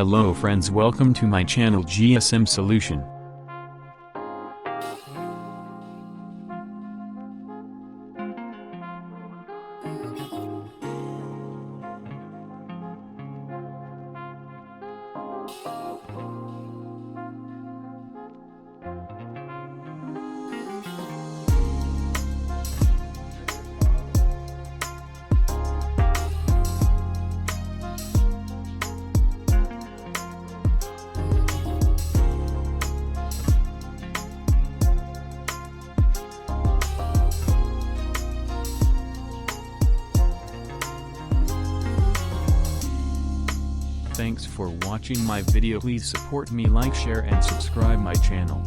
Hello friends, welcome to my channel GSM Solution. Thanks for watching my video. Please support me, like, share and subscribe my channel.